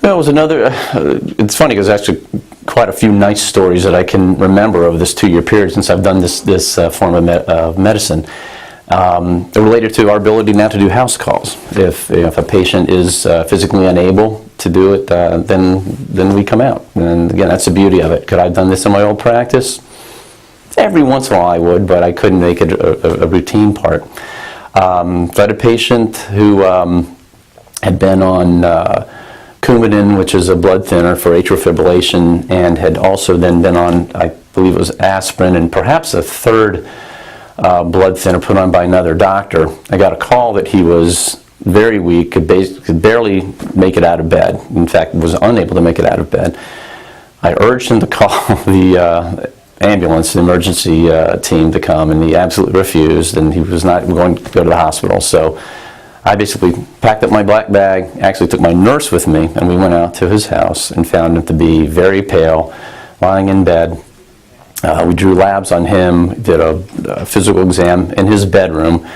Well, it was another, it's funny because actually quite a few nice stories that I can remember over this 2-year period since I've done this form of medicine. They're related to our ability now to do house calls. If a patient is physically unable to do it, then we come out. And again, that's the beauty of it. Could I have done this in my old practice? Every once in a while I would, but I couldn't make it a routine part. I had a patient who had been on Coumadin, which is a blood thinner for atrial fibrillation, and had also then been on, I believe it was aspirin, and perhaps a third blood thinner put on by another doctor. I got a call that he was very weak, could barely make it out of bed. In fact, was unable to make it out of bed. I urged him to call the ambulance, the emergency team to come, and he absolutely refused, and he was not going to go to the hospital. So I basically packed up my black bag, actually took my nurse with me, and we went out to his house and found him to be very pale, lying in bed. We drew labs on him, did a physical exam in his bedroom,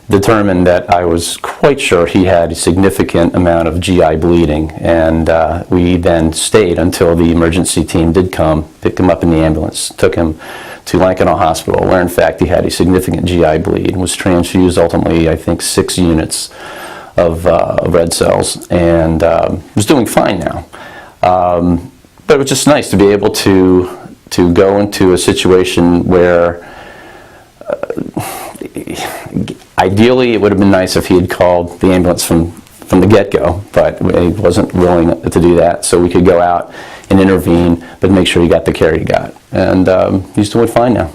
determined that I was quite sure he had a significant amount of GI bleeding, and we then stayed until the emergency team did come, picked him up in the ambulance, took him to Lankenau Hospital, where in fact he had a significant GI bleed, was transfused ultimately, I think, 6 units of red cells, and was doing fine now. But it was just nice to be able to go into a situation where ideally it would have been nice if he had called the ambulance from the get-go, but he wasn't willing to do that, so we could go out and intervene, but make sure he got the care he got. And he's doing fine now.